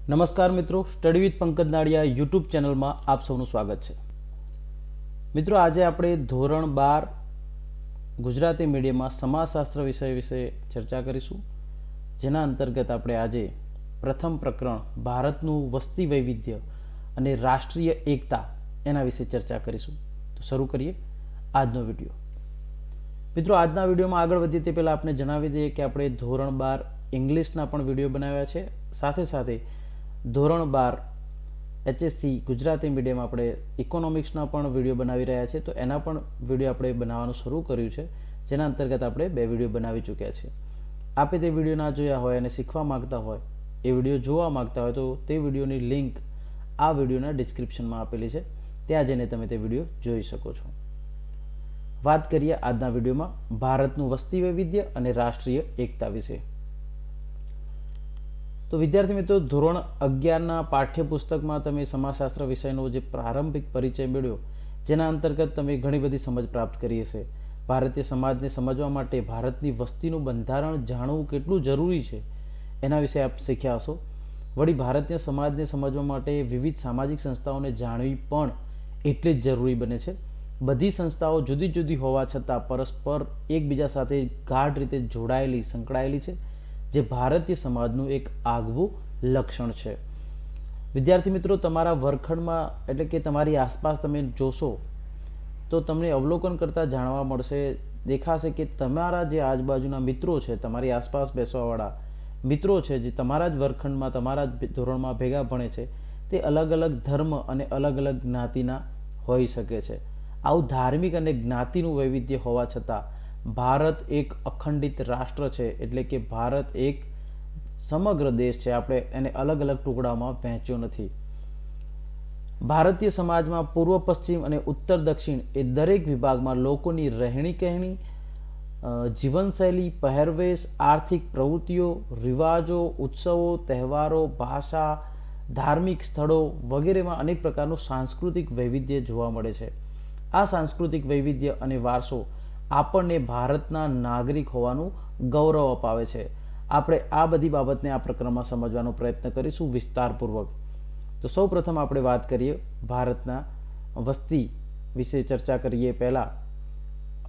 નમસ્કાર મિત્રો, study with Pankaj Nadiya YouTube ચેનલમાં આપ સૌનું સ્વાગત છે. મિત્રો, આજે આપણે ધોરણ 12 ગુજરાતી મીડિયમમાં સમાજશાસ્ત્ર વિષય વિશે ચર્ચા કરીશું, જેના અંતર્ગત આપણે આજે પ્રથમ પ્રકરણ ભારતનું વસ્તી વૈવિધ્ય અને રાષ્ટ્રીય એકતા એના વિશે ચર્ચા કરીશું. તો શરૂ કરીએ આજનો વિડીયો. મિત્રો, આજના વિડીયોમાં આગળ વધીએ તે પહેલાં આપણે જણાવી દઈએ કે આપણે ધોરણ 12 ઇંગ્લિશના પણ વિડીયો બનાવ્યા છે. સાથે સાથે ધોરણ 12 HSC ગુજરાતી મીડિયમ આપણે ઇકોનોમિક્સના પણ વિડીયો બનાવી રહ્યા છે. તો એના પણ વિડીયો આપણે બનાવવાનું શરૂ કર્યું છે, જેના અંતર્ગત આપણે 2 વિડીયો બનાવી ચૂક્યા છે. આપે તે વિડીયો ના જોયા હોય અને શીખવા માંગતા હોય, એ વિડીયો જોવા માંગતા હોય, તો તે વિડીયોની લિંક આ વિડીયોના ડિસ્ક્રિપ્શનમાં આપેલી છે, ત્યાં જઈને તમે તે વિડીયો જોઈ શકો છો. વાત કરીએ આજના વિડીયોમાં ભારતનું વસ્તી વૈવિધ્ય અને રાષ્ટ્રીય એકતા વિશે. તો વિદ્યાર્થી મિત્રો, ધોરણ 11ના પાઠ્યપુસ્તકમાં તમે સમાજશાસ્ત્ર વિષયનો જે પ્રારંભિક પરિચય મેળવ્યો, જેના અંતર્ગત તમે ઘણી બધી સમજ પ્રાપ્ત કરી હશે. ભારતીય સમાજને સમજવા માટે ભારતની વસ્તીનું બંધારણ જાણવું કેટલું જરૂરી છે એના વિશે આપ શીખ્યા હશો. વળી ભારતીય સમાજને સમજવા માટે વિવિધ સામાજિક સંસ્થાઓને જાણવી પણ એટલી જ જરૂરી બને છે. બધી સંસ્થાઓ જુદી જુદી હોવા છતાં પરસ્પર એકબીજા સાથે ગાઢ રીતે જોડાયેલી, સંકળાયેલી છે, જે ભારતીય સમાજનું એક આગવું લક્ષણ છે. વિદ્યાર્થી મિત્રો, તમારા વર્ગખંડમાં એટલે કે તમારી આસપાસ તમે જોશો તો તમને અવલોકન કરતા જાણવા મળશે, દેખાશે કે તમારા જે આજુબાજુના મિત્રો છે, તમારી આસપાસ બેસવાવાળા મિત્રો છે, જે તમારા જ વર્ગખંડમાં, તમારા જ ધોરણમાં ભેગા ભણે છે, તે અલગ અલગ ધર્મ અને અલગ અલગ જ્ઞાતિના હોઈ શકે છે. આવું ધાર્મિક અને જ્ઞાતિનું વૈવિધ્ય હોવા છતાં ભારત એક અખંડિત રાષ્ટ્ર છે, એટલે કે ભારત એક સમગ્ર દેશ છે. આપણે એને અલગ અલગ ટુકડામાં વહેંચ્યો નથી. ભારતીય સમાજમાં પૂર્વ પશ્ચિમ અને ઉત્તર દક્ષિણ એ દરેક વિભાગમાં લોકોની રહેણી કહેણી, જીવનશૈલી, પહેરવેશ, આર્થિક પ્રવૃત્તિઓ, રિવાજો, ઉત્સવો, તહેવારો, ભાષા, ધાર્મિક સ્થળો વગેરેમાં અનેક પ્રકારનું સાંસ્કૃતિક વૈવિધ્ય જોવા મળે છે. આ સાંસ્કૃતિક વૈવિધ્ય અને વારસો આપણને ભારતના નાગરિક હોવાનું ગૌરવ અપાવે છે. આપણે આ બધી બાબતને આ પ્રકરણમાં સમજવાનો પ્રયત્ન કરીશું વિસ્તારપૂર્વક. તો સૌ પ્રથમ આપણે વાત કરીએ ભારતના વસ્તી વિશે ચર્ચા કરીએ પહેલા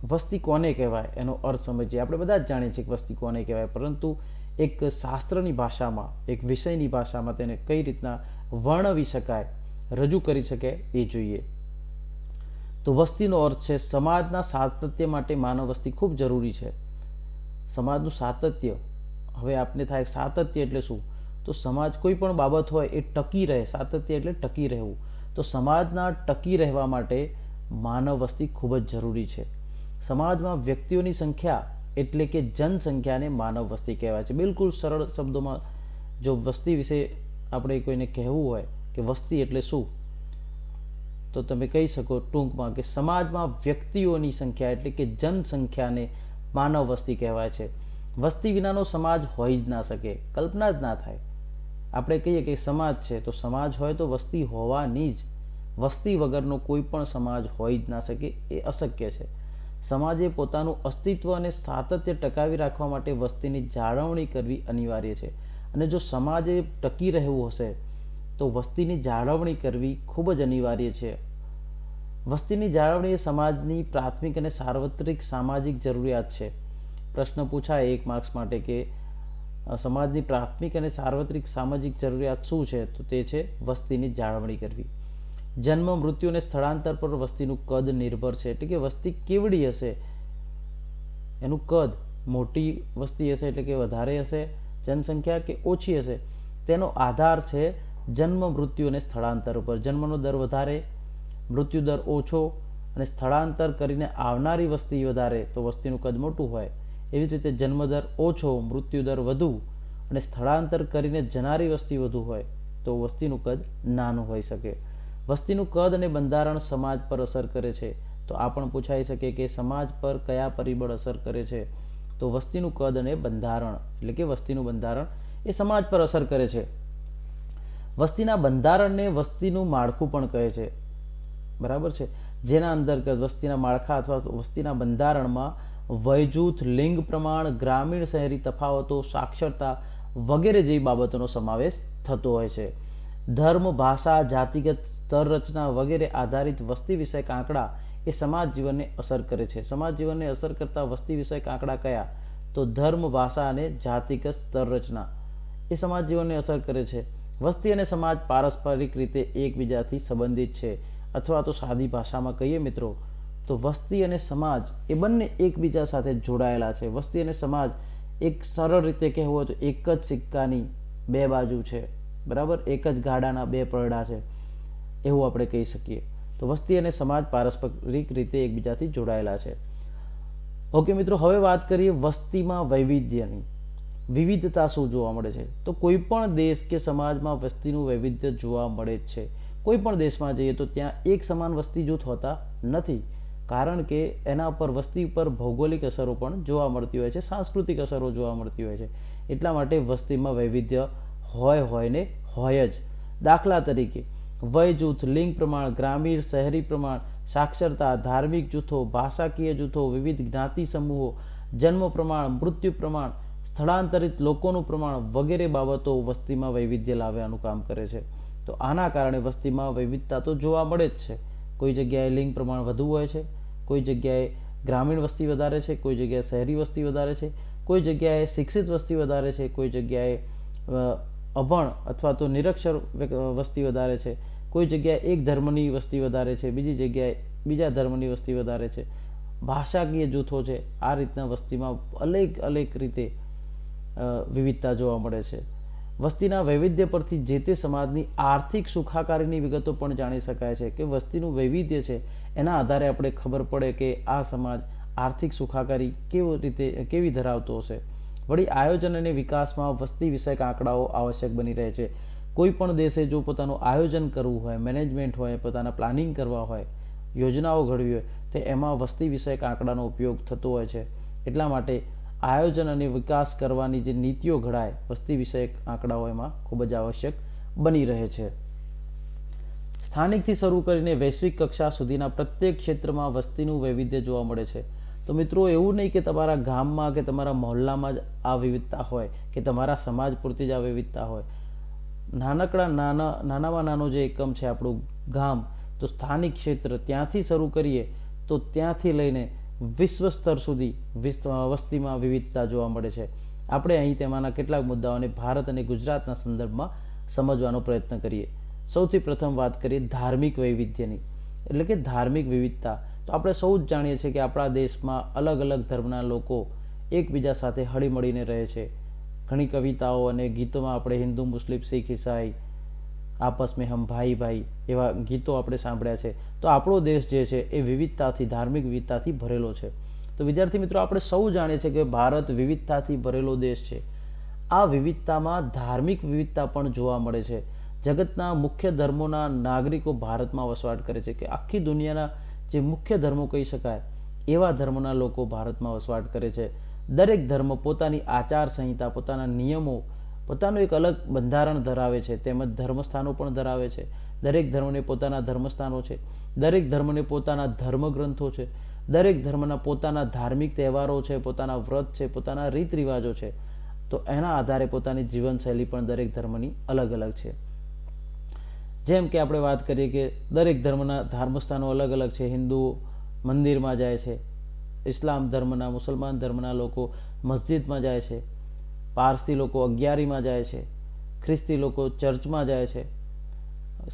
વસ્તી કોને કહેવાય એનો અર્થ સમજીએ. આપણે બધા જ જાણીએ છીએ કે વસ્તી કોને કહેવાય, પરંતુ એક શાસ્ત્રની ભાષામાં, એક વિષયની ભાષામાં તેને કઈ રીતના વર્ણવી શકાય, રજૂ કરી શકાય એ જોઈએ. તો વસ્તીનો અર્થ છે સમાજના સાતત્ય માટે માનવ વસ્તી ખૂબ જરૂરી છે. સમાજનું સાતત્ય, હવે આપને થાય સાતત્ય એટલે શું? તો સમાજ કોઈ પણ બાબત હોય એ ટકી રહે. સાતત્ય એટલે ટકી રહેવું. તો સમાજના ટકી રહેવા માટે માનવ વસ્તી ખૂબ જ જરૂરી છે. સમાજમાં વ્યક્તિઓની સંખ્યા એટલે કે જનસંખ્યાને માનવ વસ્તી કહેવાય છે. બિલકુલ સરળ શબ્દોમાં જો વસ્તી વિશે આપણે કોઈને કહેવું હોય કે વસ્તી એટલે શું, તો તમે કહી શકો ટૂંકમાં કે સમાજમાં વ્યક્તિઓની સંખ્યા એટલે કે જનસંખ્યાને માનવ વસ્તી કહેવાય છે. વસ્તી વિનાનો સમાજ હોઈ જ ના શકે, કલ્પના જ ના થાય. આપણે કહીએ કે સમાજ છે, તો સમાજ હોય તો વસ્તી હોવાની જ. વસ્તી વગરનો કોઈ પણ સમાજ હોઈ જ ના શકે, એ અશક્ય છે. સમાજે પોતાનું અસ્તિત્વ અને સાતત્ય ટકાવી રાખવા માટે વસ્તીની જાળવણી કરવી અનિવાર્ય છે. અને જો સમાજે ટકી રહેવું હશે તો વસ્તીની જાળવણી કરવી ખૂબ જ અનિવાર્ય છે. વસ્તીની જાળવણી એ સમાજની પ્રાથમિક અને સાર્વત્રિક સામાજિક જરૂરિયાત છે. પ્રશ્ન પૂછાય 1 માર્ક્સ માટે કે સમાજની પ્રાથમિક અને સાર્વત્રિક સામાજિક જરૂરિયાત શું છે? તો તે છે વસ્તીની જાળવણી કરવી. જન્મ, મૃત્યુ અને સ્થળાંતર પર વસ્તીનું કદ નિર્ભર છે. એટલે કે વસ્તી કેવડી હશે, એનું કદ, મોટી વસ્તી હશે એટલે કે વધારે હશે જનસંખ્યા કે ઓછી હશે, તેનો આધાર છે જન્મ, મૃત્યુ અને સ્થળાંતર ઉપર. જન્મનો દર વધારે, મૃત્યુ દર ઓછો અને સ્થળાંતર કરીને આવનારી વસ્તી વધારે તો વસ્તીનું કદ મોટું હોય. એવી જ રીતે જન્મદર ઓછો, મૃત્યુદર વધુ અને સ્થળાંતર કરીને જનારી વસ્તી વધુ હોય તો વસ્તીનું કદ નાનું હોઈ શકે. વસ્તીનું કદ અને બંધારણ સમાજ પર અસર કરે છે. તો આ પણ પૂછાઈ શકે કે સમાજ પર કયા પરિબળ અસર કરે છે? તો વસ્તીનું કદ અને બંધારણ એટલે કે વસ્તીનું બંધારણ એ સમાજ પર અસર કરે છે. વસ્તીના બંધારણને વસ્તીનું માળખું પણ કહે છે, બરાબર છે, જેના અંતર્ગત વસ્તીના માળખા અથવા વસ્તીના બંધારણમાં વય જૂથ, લિંગ પ્રમાણ, ગ્રામીણ શહેરી તફાવતો, સાક્ષરતા વગેરે જેવી બાબતોનો સમાવેશ થતો હોય છે. ધર્મ, ભાષા, જાતિગત સ્તર રચના વગેરે આધારિત વસ્તી વિષયક આંકડા એ સમાજ જીવનને અસર કરે છે. સમાજ જીવનને અસર કરતા વસ્તી વિષયક આંકડા કયા? તો ધર્મ, ભાષા અને જાતિગત સ્તર રચના એ સમાજ જીવનને અસર કરે છે. વસ્તી અને સમાજ પારસ્પરિક રીતે એકબીજાથી સંબંધિત છે, અથવા તો સાદી ભાષામાં કહીએ મિત્રો તો વસ્તી અને સમાજ એ બંને એકબીજા સાથે જોડાયેલા છે. વસ્તી અને સમાજ એક સરળ રીતે કહેવું હોય તો એક જ સિક્કાની બે બાજુ છે, બરાબર, એક જ ગાડાના બે પલડા છે એવું આપણે કહી શકીએ. તો વસ્તી અને સમાજ પારસ્પરિક રીતે એકબીજાથી જોડાયેલા છે. ઓકે મિત્રો, હવે વાત કરીએ વસ્તીમાં વૈવિધ્યની. વિવિધતા શું જોવા મળે છે? તો કોઈ પણ દેશ કે સમાજમાં વસ્તીનું વૈવિધ્ય જોવા મળે જ છે. કોઈ પણ દેશમાં જઈએ તો ત્યાં એક સમાન વસ્તી જૂથ હોતા નથી, કારણ કે એના પર વસ્તી પર ભૌગોલિક અસરો પણ જોવા મળતી હોય છે, સાંસ્કૃતિક અસરો જોવા મળતી હોય છે. એટલા માટે વસ્તીમાં વૈવિધ્ય હોય ને હોય જ. દાખલા તરીકે વય જૂથ, લિંગ પ્રમાણ, ગ્રામીણ શહેરી પ્રમાણ, સાક્ષરતા, ધાર્મિક જૂથો, ભાષાકીય જૂથો, વિવિધ જ્ઞાતિ સમૂહો, જન્મ પ્રમાણ, મૃત્યુ પ્રમાણ, સ્થળાંતરિત લોકોનું પ્રમાણ વગેરે બાબતો વસ્તીમાં વૈવિધ્ય લાવવાનું કામ કરે છે. તો આના કારણે વસ્તીમાં વૈવિધતા તો જોવા મળે જ છે. કોઈ જગ્યાએ લિંગ પ્રમાણ વધુ હોય છે, કોઈ જગ્યાએ ગ્રામીણ વસ્તી વધારે છે, કોઈ જગ્યાએ શહેરી વસ્તી વધારે છે, કોઈ જગ્યાએ શિક્ષિત વસ્તી વધારે છે, કોઈ જગ્યાએ અભણ અથવા તો નિરક્ષર વસ્તી વધારે છે, કોઈ જગ્યાએ એક ધર્મની વસ્તી વધારે છે, બીજી જગ્યાએ બીજા ધર્મની વસ્તી વધારે છે. ભાષાકીય જૂથો છે. આ રીતના વસ્તીમાં અનેક રીતે વિવિધતા જોવા મળે છે. વસ્તીના વૈવિધ્ય પરથી જે તે સમાજની આર્થિક સુખાકારીની વિગતો પણ જાણી શકાય છે, કે વસ્તીનું વૈવિધ્ય છે એના આધારે આપણે ખબર પડે કે આ સમાજ આર્થિક સુખાકારી કેવી ધરાવતો હશે. વળી આયોજન અને વિકાસમાં વસ્તી વિષયક આંકડાઓ આવશ્યક બની રહે છે. કોઈ પણ દેશે જો પોતાનું આયોજન કરવું હોય, મેનેજમેન્ટ હોય, પોતાના પ્લાનિંગ કરવા હોય, યોજનાઓ ઘડવી હોય તો એમાં વસ્તી વિષયક આંકડાનો ઉપયોગ થતો હોય છે. એટલા માટે આયોજન અને વિકાસ કરવાની જે નીતિઓ ઘડાય વસ્તી વિષયક આંકડાઓ એમાં ખૂબ જ આવશ્યક બની રહે છે. સ્થાનિકથી શરૂ કરીને વૈશ્વિક કક્ષા સુધીના પ્રત્યેક ક્ષેત્રમાં વસ્તીનું વૈવિધ્ય જોવા મળે છે. તો મિત્રો, એવું નહીં કે તમારા ગામમાં કે તમારા મહોલ્લામાં જ આ વિવિધતા હોય કે તમારા સમાજ પૂરતી જ આ વિવિધતા હોય. નાનામાં નાનો જે એકમ છે આપણું ગામ, તો સ્થાનિક ક્ષેત્ર ત્યાંથી શરૂ કરીએ તો ત્યાંથી લઈને વિશ્વ સ્તર સુધી વસ્તીમાં વિવિધતા જોવા મળે છે. આપણે અહીં તેમાંના કેટલાક મુદ્દાઓને ભારત અને ગુજરાતના સંદર્ભમાં સમજવાનો પ્રયત્ન કરીએ. સૌથી પ્રથમ વાત કરીએ ધાર્મિક વૈવિધ્યની, એટલે કે ધાર્મિક વિવિધતા. તો આપણે સૌ જ જાણીએ છીએ કે આપણા દેશમાં અલગ અલગ ધર્મના લોકો એકબીજા સાથે હળીમળીને રહે છે. ઘણી કવિતાઓ અને ગીતોમાં આપણે હિન્દુ, મુસ્લિમ, શીખ, ઈસાઈ, આપસ મેં હમ ભાઈ ભાઈ એવા ગીતો આપણે સાંભળ્યા છે. તો આપણો દેશ જે છે એ વિવિધતાથી, ધાર્મિક વિવિધતાથી ભરેલો છે. તો વિદ્યાર્થી મિત્રો, આપણે સૌ જાણીએ છીએ કે ભારત વિવિધતાથી ભરેલો દેશ છે. આ વિવિધતામાં ધાર્મિક વિવિધતા પણ જોવા મળે છે. જગતના મુખ્ય ધર્મોના નાગરિકો ભારતમાં વસવાટ કરે છે, કે આખી દુનિયાના જે મુખ્ય ધર્મો કહી શકાય એવા ધર્મોના લોકો ભારતમાં વસવાટ કરે છે. દરેક ધર્મ પોતાની આચાર સંહિતા, પોતાના નિયમો, પોતાનું એક અલગ બંધારણ ધરાવે છે, તેમજ ધર્મસ્થાનો પણ ધરાવે છે. દરેક ધર્મને પોતાના ધર્મસ્થાનો છે, દરેક ધર્મને પોતાના ધર્મગ્રંથો છે, દરેક ધર્મના પોતાના ધાર્મિક તહેવારો છે, પોતાના વ્રત છે, પોતાના રીત રિવાજો છે. તો એના આધારે પોતાની જીવનશૈલી પણ દરેક ધર્મની અલગ અલગ છે. જેમ કે આપણે વાત કરીએ કે દરેક ધર્મના ધર્મસ્થાનો અલગ અલગ છે. હિન્દુઓ મંદિરમાં જાય છે, ઇસ્લામ ધર્મના, મુસલમાન ધર્મના લોકો મસ્જિદમાં જાય છે, પારસી લોકો અગિયારીમાં જાય છે, ખ્રિસ્તી લોકો ચર્ચમાં જાય છે,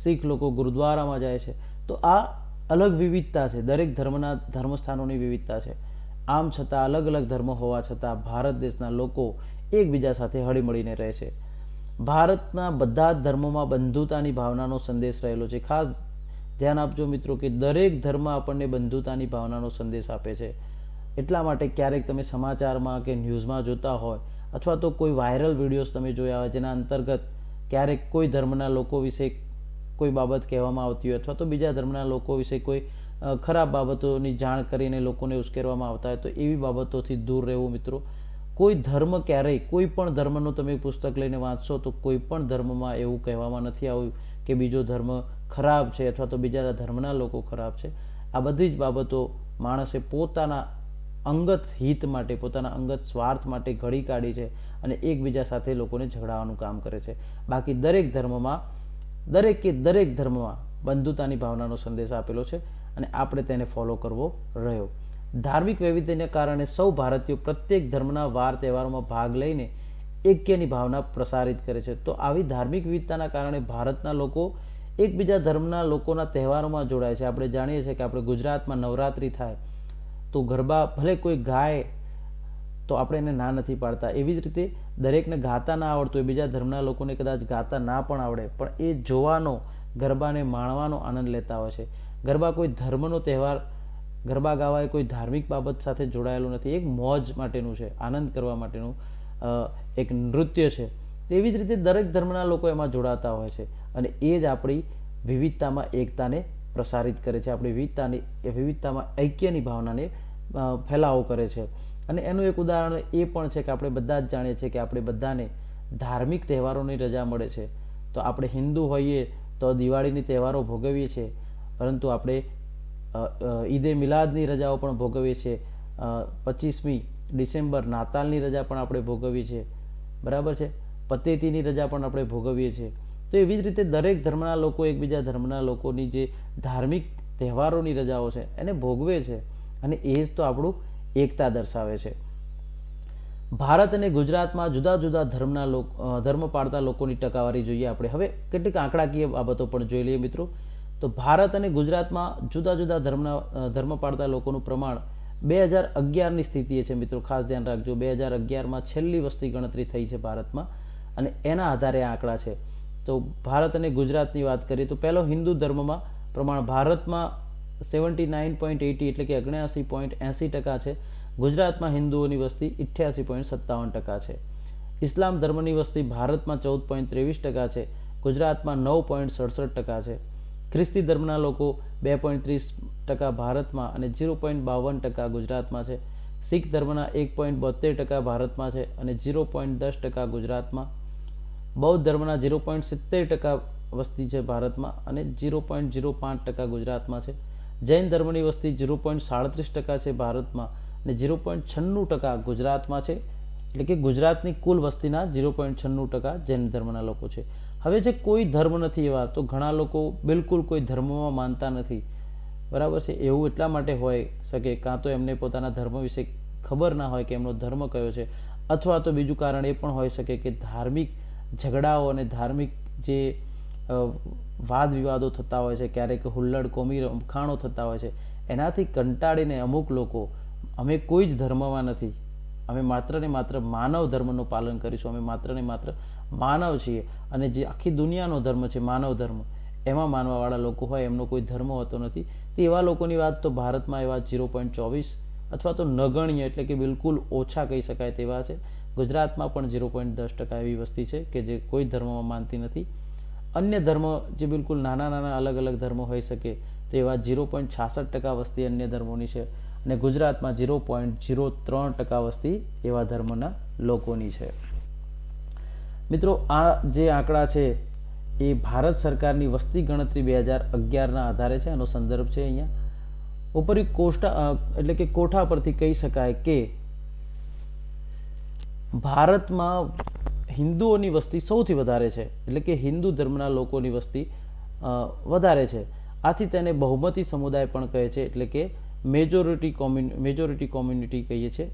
શીખ લોકો ગુરુદ્વારામાં જાય છે. તો આ અલગ વિવિધતા છે, દરેક ધર્મના ધર્મસ્થાનોની વિવિધતા છે. આમ છતાં અલગ અલગ ધર્મો હોવા છતાં ભારત દેશના લોકો એકબીજા સાથે હળીમળીને રહે છે. ભારતના બધા જ ધર્મોમાં બંધુતાની ભાવનાનો સંદેશ રહેલો છે. ખાસ ધ્યાન આપજો મિત્રો કે દરેક ધર્મ આપણને બંધુતાની ભાવનાનો સંદેશ આપે છે. એટલા માટે ક્યારેક તમે સમાચારમાં કે ન્યૂઝમાં જોતા હોય, અથવા તો કોઈ વાયરલ વિડીયોઝ તમે જોયા હોય જેના અંતર્ગત ક્યારેક કોઈ ધર્મના લોકો વિશે કોઈ બાબત કહેવામાં આવતી હોય, અથવા તો બીજા ધર્મના લોકો વિશે કોઈ ખરાબ બાબતોની જાણ કરીને લોકોને ઉશ્કેરવામાં આવતા હોય, તો એવી બાબતોથી દૂર રહેવું મિત્રો. કોઈ ધર્મ ક્યારેય, કોઈ પણ ધર્મનું તમે પુસ્તક લઈને વાંચશો તો કોઈ પણ ધર્મમાં એવું કહેવામાં નથી આવ્યું કે બીજો ધર્મ ખરાબ છે અથવા તો બીજા ધર્મના લોકો ખરાબ છે. આ બધી જ બાબતો માણસે પોતાના અંગત હિત માટે, પોતાના અંગત સ્વાર્થ માટે ઘડી કાઢી છે અને એકબીજા સાથે લોકોને ઝઘડાવવાનું કામ કરે છે. બાકી દરેક ધર્મમાં બંધુતાની ભાવનાનો સંદેશ આપેલો છે અને આપણે તેને ફોલો કરવો રહ્યો. ધાર્મિક વૈવિધ્યને કારણે સૌ ભારતીયો પ્રત્યેક ધર્મના વાર તહેવારોમાં ભાગ લઈને એક્યની ભાવના પ્રસારિત કરે છે. તો આવી ધાર્મિક વિવિધતાના કારણે ભારતના લોકો એકબીજા ધર્મના લોકોના તહેવારોમાં જોડાય છે. આપણે જાણીએ છીએ કે આપણે ગુજરાતમાં નવરાત્રિ થાય તો ગરબા ભલે કોઈ ગાય તો આપણે એને ના નથી પાડતા. એવી જ રીતે દરેકને ગાતા ના આવડતું હોય, બીજા ધર્મના લોકોને કદાચ ગાતા ના પણ આવડે, પણ એ જોવાનો, ગરબાને માણવાનો આનંદ લેતા હોય છે. ગરબા કોઈ ધર્મનો તહેવાર, ગરબા ગાવા એ કોઈ ધાર્મિક બાબત સાથે જોડાયેલું નથી. એક મોજ માટેનું છે, આનંદ કરવા માટેનું એક નૃત્ય છે. તેવી જ રીતે દરેક ધર્મના લોકો એમાં જોડાતા હોય છે અને એ જ આપણી વિવિધતામાં એકતાને પ્રસારિત કરે છે, આપણી વિવિધતામાં ઐક્યની ભાવનાને ફેલાવો કરે છે. અને એનું એક ઉદાહરણ એ પણ છે કે આપણે બધા જ જાણીએ છીએ કે આપણે બધાને ધાર્મિક તહેવારોની રજા મળે છે. તો આપણે હિન્દુ હોઈએ તો દિવાળીની તહેવારો ભોગવીએ છીએ, પરંતુ આપણે ઈદે મિલાદની રજાઓ પણ ભોગવીએ છીએ. 25મી ડિસેમ્બર નાતાલની રજા પણ આપણે ભોગવીએ છીએ, બરાબર છે. પતેતીની રજા પણ આપણે ભોગવીએ છીએ. તો એવી જ રીતે દરેક ધર્મના લોકો એકબીજા ધર્મના લોકોની જે ધાર્મિક તહેવારોની રજાઓ છે એને ભોગવે છે અને એ જ તો આપણું એકતા દર્શાવે છે. ભારત અને ગુજરાતમાં જુદા જુદા ધર્મ પાળતા લોકોની ટકાવારી જોઈએ આપણે. હવે કેટલીક આંકડાકીય બાબતો પણ જોઈ લઈએ મિત્રો. તો ભારત અને ગુજરાતમાં જુદા જુદા ધર્મ પાળતા લોકોનું પ્રમાણ 2011ની સ્થિતિએ છે મિત્રો. ખાસ ધ્યાન રાખજો, 2011માં છેલ્લી વસ્તી ગણતરી થઈ છે ભારતમાં અને એના આધારે આંકડા છે. તો ભારત અને ગુજરાતની વાત કરીએ તો પહેલો હિન્દુ ધર્મમાં પ્રમાણ ભારતમાં 79.80 એટલે કે 79.80% છે. ગુજરાતમાં હિન્દુઓની વસ્તી 88.57% છે. ઇસ્લામ ધર્મની વસ્તી ભારતમાં 14.23% છે, ગુજરાતમાં 9.67% છે. ખ્રિસ્તી ધર્મના લોકો 2.30% ભારતમાં અને 0.52% ગુજરાતમાં છે. શીખ ધર્મના 1.72% ભારતમાં છે અને 0.10% ગુજરાતમાં. બૌદ્ધ ધર્મના 0.70% વસ્તી છે ભારતમાં અને 0.05% ગુજરાતમાં છે. જૈન ધર્મની વસ્તી 0.37% છે ભારતમાં અને 0.96% ગુજરાતમાં છે. એટલે કે ગુજરાતની કુલ વસ્તીના 0.96% જૈન ધર્મના લોકો છે. હવે જે કોઈ ધર્મ નથી એવા તો ઘણા લોકો બિલકુલ કોઈ ધર્મમાં માનતા નથી, બરાબર છે. એવું એટલા માટે હોય શકે કાં તો એમને પોતાના ધર્મ વિશે ખબર ના હોય કે એમનો ધર્મ કયો છે, અથવા તો બીજું કારણ એ પણ હોઈ શકે કે ધાર્મિક ઝઘડાઓ અને ધાર્મિક જે વાદ વિવાદો થતા હોય છે, ક્યારેક હુલ્લડ કોમી રમખાણો થતા હોય છે, એનાથી કંટાળીને અમુક લોકો અમે કોઈ જ ધર્મમાં નથી, અમે માત્ર ને માત્ર માનવ ધર્મનું પાલન કરીશું, અમે માત્ર ને માત્ર માનવ છીએ અને જે આખી દુનિયાનો ધર્મ છે માનવ ધર્મ, એમાં માનવાવાળા લોકો હોય, એમનો કોઈ ધર્મ હોતો નથી. તો એવા લોકોની વાત તો ભારતમાં એવા 0.24 અથવા તો નગણ્ય એટલે કે બિલકુલ ઓછા કહી શકાય તેવા છે. ગુજરાતમાં પણ 0.10% એવી વસ્તી છે કે જે કોઈ ધર્મમાં માનતી નથી. અન્ય ધર્મ જે બિલકુલ નાના નાના અલગ અલગ ધર્મો હોઈ શકે તો એવા 0.66% વસ્તી અન્ય ધર્મોની છે અને ગુજરાતમાં 0.03% વસ્તી એવા ધર્મના લોકોની છે. મિત્રો, આ જે આંકડા છે એ ભારત સરકારની વસ્તી ગણતરી 2011ના આધારે છે, એનો સંદર્ભ છે અહીંયા. ઉપરી એટલે કે કોઠા પરથી કહી શકાય કે ભારતમાં હિન્દુઓની વસ્તી સૌથી વધારે છે, એટલે કે હિન્દુ ધર્મના લોકોની વસ્તી વધારે છે. આથી તેને બહુમતી સમુદાય પણ કહે છે, એટલે કે મેજોરિટી કોમ્યુનિટી કહીએ છીએ,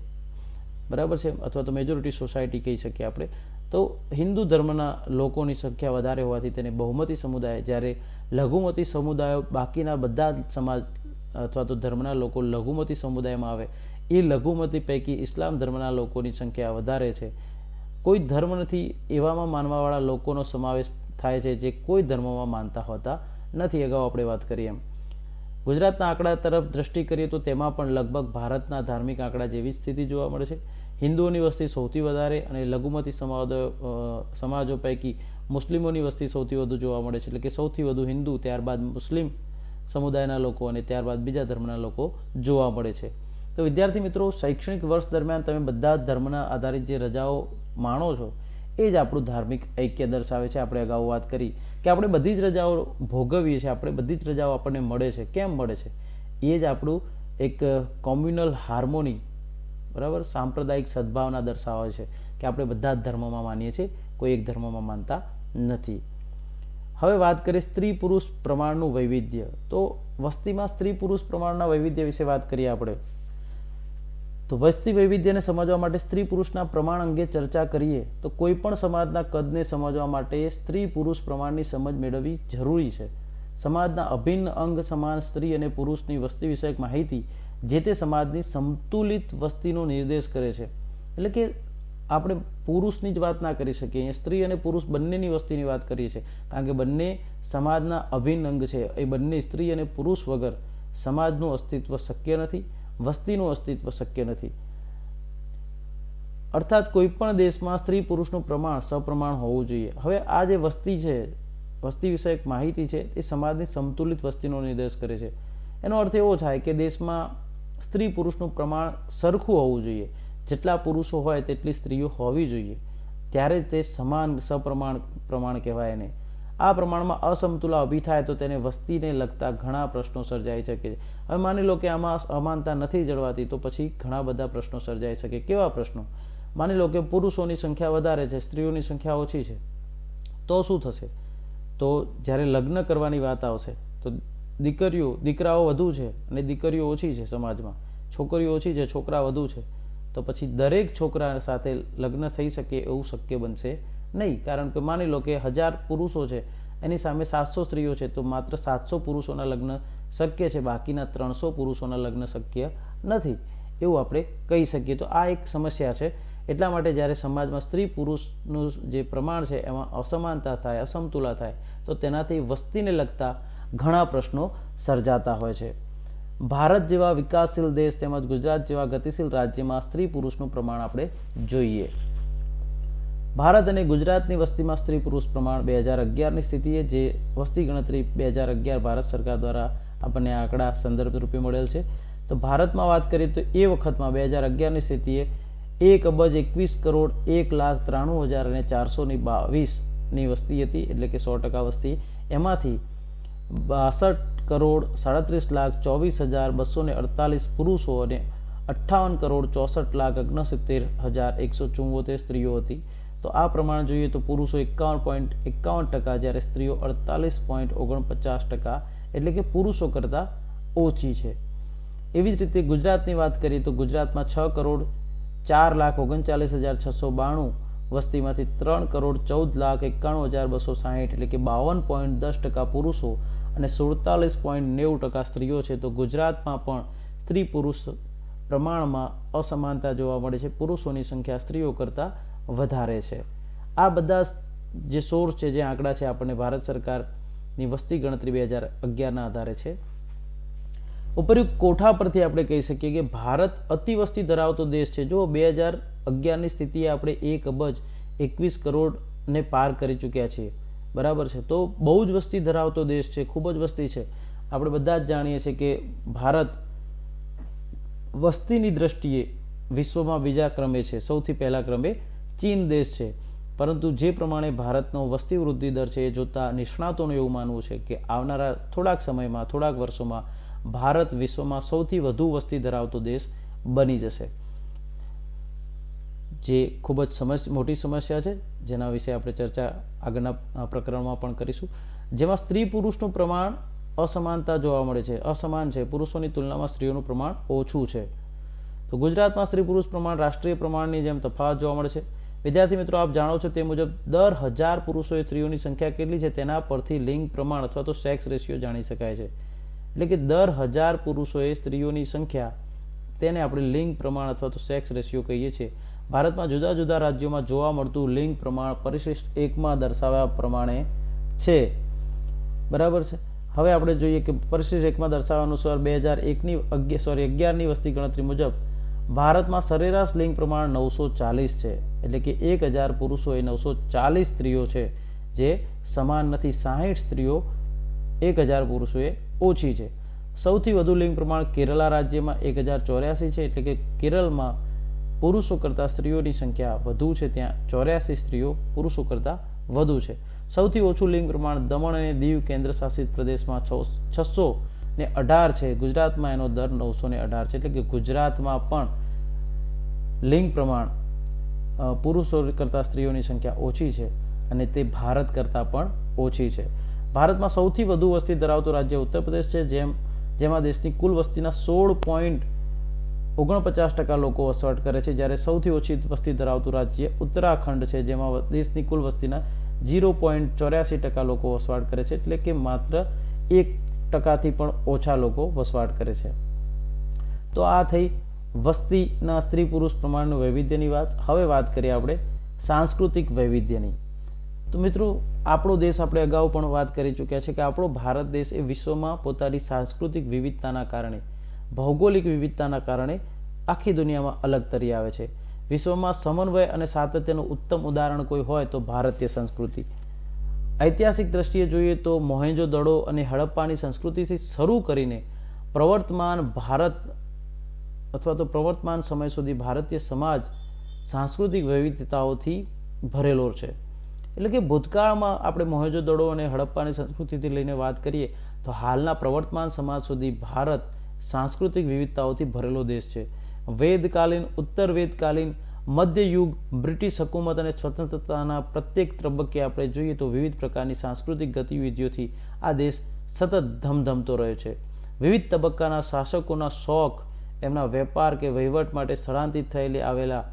બરાબર છે, અથવા તો મેજોરિટી સોસાયટી કહી શકીએ આપણે. તો હિન્દુ ધર્મના લોકોની સંખ્યા વધારે હોવાથી તેને બહુમતી સમુદાય, જ્યારે લઘુમતી સમુદાયો બાકીના બધા સમાજ અથવા તો ધર્મના લોકો લઘુમતી સમુદાયમાં આવે, એ લઘુમતી પૈકી ઇસ્લામ ધર્મના લોકોની સંખ્યા વધારે છે. કોઈ ધર્મ નથી એવામાં માનવાવાળા લોકોનો સમાવેશ થાય છે જે કોઈ ધર્મમાં માનતા હોતા નથી. અગાઉ આપણે વાત કરી એમ. ગુજરાતના આંકડા તરફ દ્રષ્ટિ કરીએ તો તેમાં પણ લગભગ ભારતના ધાર્મિક આંકડા જેવી સ્થિતિ જોવા મળે છે. હિન્દુઓની વસ્તી સૌથી વધારે અને લઘુમતી સમાજો પૈકી મુસ્લિમોની વસ્તી સૌથી વધુ જોવા મળે છે, એટલે કે સૌથી વધુ હિન્દુ, ત્યારબાદ મુસ્લિમ સમુદાયના લોકો અને ત્યારબાદ બીજા ધર્મના લોકો જોવા મળે છે. તો વિદ્યાર્થી મિત્રો, શૈક્ષણિક વર્ષ દરમિયાન તમે બધા જ ધર્મના આધારિત જે રજાઓ માણો છો એ જ આપણું ધાર્મિક ઐક્ય દર્શાવે છે. આપણે અગાઉ વાત કરી કે આપણે બધી જ રજાઓ ભોગવીએ છીએ, આપણે બધી જ રજાઓ આપણને મળે છે. કેમ મળે છે? એ જ આપણું એક કોમ્યુનલ હાર્મોની બરાબર, સાંપ્રદાયિક સદભાવના દર્શાવે છે કે આપણે બધા જ ધર્મોમાં માનીએ છીએ, કોઈ એક ધર્મમાં માનતા નથી. હવે વાત કરીએ સ્ત્રી પુરુષ પ્રમાણનું વૈવિધ્ય. તો વસ્તીમાં સ્ત્રી પુરુષ પ્રમાણના વૈવિધ્ય વિશે વાત કરીએ આપણે. તો વસ્તી વૈવિધ્યને સમજવા માટે સ્ત્રી પુરુષના પ્રમાણ અંગે ચર્ચા કરીએ તો કોઈ પણ સમાજના કદને સમજવા માટે સ્ત્રી પુરુષ પ્રમાણની સમજ મેળવવી જરૂરી છે. સમાજના અભિન્ન અંગ સમાન સ્ત્રી અને પુરુષની વસ્તી વિષયક માહિતી જે તે સમાજની સંતુલિત વસ્તીનો નિર્દેશ કરે છે. એટલે કે આપણે પુરુષની જ વાત ના કરી શકીએ, અહીંયા સ્ત્રી અને પુરુષ બંનેની વસ્તીની વાત કરીએ છીએ, કારણ કે બંને સમાજના અભિન્ન અંગ છે. એ બંને સ્ત્રી અને પુરુષ વગર સમાજનું અસ્તિત્વ શક્ય નથી, વસ્તીનું અસ્તિત્વ શક્ય નથી. અર્થાત કોઈ પણ દેશમાં સ્ત્રી પુરુષનું પ્રમાણ સપ્રમાણ હોવું જોઈએ. હવે આ જે વસ્તી છે, વસ્તી વિષયક માહિતી છે, એ સમાજની સંતુલિત વસ્તીનો નિર્દેશ કરે છે. એનો અર્થ એવો થાય કે દેશમાં સ્ત્રી પુરુષનું પ્રમાણ સરખું હોવું જોઈએ. જેટલા પુરુષો હોય તેટલી સ્ત્રીઓ હોવી જોઈએ, ત્યારે તે સમાન પ્રમાણ કહેવાય એને. આ પ્રમાણમાં અસમતુલા ઊભી થાય તો તેને વસ્તીને લગતા ઘણા પ્રશ્નો સર્જાઈ શકે છે. હવે માની લો કે આમાં સમાનતા નથી જળવાતી તો પછી ઘણા બધા પ્રશ્નો સર્જાઈ શકે. કેવા પ્રશ્નો? માની લો કે પુરુષોની સંખ્યા વધારે છે, સ્ત્રીઓની સંખ્યા ઓછી છે, તો શું થશે? તો જ્યારે લગ્ન કરવાની વાત આવશે તો દીકરાઓ વધુ છે અને દીકરીઓ ઓછી છે સમાજમાં, છોકરીઓ ઓછી છે, છોકરા વધુ છે, તો પછી દરેક છોકરા સાથે લગ્ન થઈ શકે એવું શક્ય બનશે નહીં. કારણ કે માની લો કે 1000 પુરુષો છે, એની સામે 700 સ્ત્રીઓ છે, તો માત્ર 700 પુરુષોના લગ્ન શક્ય છે, બાકીના 300 પુરુષોના લગ્ન શક્ય નથી, એવું આપણે કહી શકીએ. તો આ એક સમસ્યા છે. એટલા માટે જ્યારે સમાજમાં સ્ત્રી પુરુષનું જે પ્રમાણ છે એમાં અસમાનતા થાય, અસમતુલા થાય, તો તેનાથી વસ્તીને લગતા ઘણા પ્રશ્નો સર્જાતા હોય છે. ભારત જેવા વિકાસશીલ દેશ તેમજ ગુજરાત જેવા ગતિશીલ રાજ્યમાં સ્ત્રી પુરુષનું પ્રમાણ આપણે જોઈએ. ભારત અને ગુજરાતની વસ્તીમાં સ્ત્રી પુરુષ પ્રમાણ 2011ની સ્થિતિએ, જે વસ્તી ગણતરી 2011 ભારત સરકાર દ્વારા આપણને આંકડા સંદર્ભ રૂપે મળેલ છે. તો ભારતમાં વાત કરીએ તો એ વખતમાં 2011ની સ્થિતિએ 1,21,01,93,422ની વસ્તી હતી, એટલે કે 100% વસ્તી. એમાંથી 62,37,24,248 પુરુષો અને 58,64,69,174 સ્ત્રીઓ હતી. તો આ પ્રમાણ જોઈએ તો પુરુષો 51.51%, જ્યારે સ્ત્રીઓ 48.49%, એટલે કે પુરુષો કરતાં ઓછી છે. એવી જ રીતે ગુજરાતની વાત કરીએ તો ગુજરાતમાં 6,04,39,692 વસ્તીમાંથી 3,14,91,260, એટલે કે 52.10% પુરુષો અને 47.90% સ્ત્રીઓ છે. તો ગુજરાતમાં પણ સ્ત્રી પુરુષ પ્રમાણમાં અસમાનતા જોવા મળે છે. પુરુષોની સંખ્યા સ્ત્રીઓ કરતાં વધારે છે. આ બધા જે સોર્સ છે, જે આંકડા છે, આપણને ભારત સરકારની વસ્તી ગણતરી 2011ના આધારે છે. ઉપરયુક્ત કોઠા પરથી આપણે કહી શકીએ કે ભારત અતિવસ્તી ધરાવતો દેશ છે. જો 2011ની સ્થિતિએ આપણે 1,21,00,00,000 પાર કરી ચૂક્યા છીએ, બરાબર છે. તો બહુ જ વસ્તી ધરાવતો દેશ છે, ખૂબ જ વસ્તી છે. આપણે બધા જ જાણીએ છીએ કે ભારત વસ્તીની દ્રષ્ટિએ વિશ્વમાં બીજા ક્રમે છે. સૌથી પહેલા ક્રમે ચીન દેશ છે. પરંતુ જે પ્રમાણે ભારતનો વસ્તી વૃદ્ધિ દર છે એ જોતા નિષ્ણાતોનું એવું માનવું છે કે આવનારા થોડાક સમયમાં, થોડાક વર્ષોમાં ભારત વિશ્વમાં સૌથી વધુ વસ્તી ધરાવતો દેશ બની જશે, જે ખૂબ જ મોટી સમસ્યા છે, જેના વિશે આપણે ચર્ચા આગળના પ્રકરણમાં પણ કરીશું. જેમાં સ્ત્રી પુરુષનું પ્રમાણ અસમાનતા જોવા મળે છે, અસમાન છે. પુરુષોની તુલનામાં સ્ત્રીઓનું પ્રમાણ ઓછું છે. તો ગુજરાતમાં સ્ત્રી પુરુષ પ્રમાણ રાષ્ટ્રીય પ્રમાણની જેમ તફાવત જોવા મળે છે. વિદ્યાર્થી મિત્રો, આપ જાણો છો તે મુજબ દર 1000 પુરુષોએ સ્ત્રીઓની સંખ્યા કેટલી છે તેના પરથી લિંગ પ્રમાણ અથવા તો સેક્સ રેશિયો જાણી શકાય છે. એટલે કે દર 1000 પુરુષોએ સ્ત્રીઓની સંખ્યા, તેને આપણે લિંગ પ્રમાણ અથવા તો સેક્સ રેશિયો કહીએ છીએ. ભારતમાં જુદા જુદા રાજ્યોમાં જોવા મળતું લિંગ પ્રમાણ પરિશિષ્ટ 1માં દર્શાવ્યા પ્રમાણે છે, બરાબર છે. હવે આપણે જોઈએ કે પરિશિષ્ટ 1માં દર્શાવ્યા અનુસાર 2011ની વસ્તી ગણતરી મુજબ ભારતમાં સરેરાશ લિંગ પ્રમાણ 940 છે. એટલે કે 1000 પુરુષોએ 940 સ્ત્રીઓ છે, જે સમાન નથી. 60 સ્ત્રીઓ 1000 પુરુષોએ ઓછી છે. સૌથી વધુ લિંગ પ્રમાણ કેરલા રાજ્યમાં 1084 છે. એટલે કે કેરળમાં પુરુષો કરતાં સ્ત્રીઓની સંખ્યા વધુ છે, ત્યાં 84 સ્ત્રીઓ પુરુષો કરતાં વધુ છે. સૌથી ઓછું લિંગ પ્રમાણ દમણ અને દીવ કેન્દ્ર શાસિત પ્રદેશમાં 618 છે. ગુજરાતમાં એનો દર 918 છે. એટલે કે ગુજરાતમાં પણ લિંગ પ્રમાણ પુરુષો કરતાં સ્ત્રીઓની સંખ્યા ઓછી છે અને તે ભારત કરતાં પણ ઓછી છે. ભારતમાં સૌથી વધુ વસ્તી ધરાવતું રાજ્ય ઉત્તર પ્રદેશ છે, જેમાં દેશની કુલ વસ્તીના 16.49% લોકો વસવાટ કરે છે, જ્યારે સૌથી ઓછી વસ્તી ધરાવતું રાજ્ય ઉત્તરાખંડ છે, જેમાં દેશની કુલ વસ્તીના 0.84% લોકો વસવાટ કરે છે, એટલે કે માત્ર 1%થી પણ ઓછા લોકો વસવાટ કરે છે. તો આ થઈ વસ્તીના સ્ત્રી પુરુષ પ્રમાણનું વૈવિધ્યની વાત. હવે વાત કરીએ આપણે સાંસ્કૃતિક વૈવિધ્યની. તો મિત્રો, આપણો દેશ આપણે અગાઉ પણ વાત કરી ચૂક્યા છે કે આપણો ભારત દેશ એ વિશ્વમાં પોતાની સાંસ્કૃતિક વિવિધતાના કારણે, ભૌગોલિક વિવિધતાના કારણે આખી દુનિયામાં અલગ તરી આવે છે. વિશ્વમાં સમન્વય અને સાતત્યનું ઉત્તમ ઉદાહરણ કોઈ હોય તો ભારતીય સંસ્કૃતિ. ઐતિહાસિક દ્રષ્ટિએ જોઈએ તો મોહેંજો દડો અને હડપ્પાની સંસ્કૃતિથી શરૂ કરીને પ્રવર્તમાન ભારત અથવા તો પ્રવર્તમાન સમય સુધી ભારતીય સમાજ સાંસ્કૃતિક વૈવિધ્યતાઓથી ભરેલો છે. એટલે કે ભૂતકાળમાં આપણે મોહેંજો દડો અને હડપ્પાની સંસ્કૃતિથી લઈને વાત કરીએ તો હાલના પ્રવર્તમાન સમાજ સુધી ભારત સાંસ્કૃતિક વિવિધતાઓથી ભરેલો દેશ છે. વેદકાલીન, ઉત્તર વેદકાલીન, મધ્યયુગ, બ્રિટિશ હકુમત અને સ્વતંત્રતાના પ્રત્યેક તબક્કે આપણે જોઈએ તો વિવિધ પ્રકારની સાંસ્કૃતિક ગતિવિધિઓથી આ દેશ સતત ધમધમતો રહ્યો છે. વિવિધ તબક્કાના શાસકોના શોખ, એમના વેપાર કે વહીવટ માટે સ્થળાંતરિત થયેલી આવેલા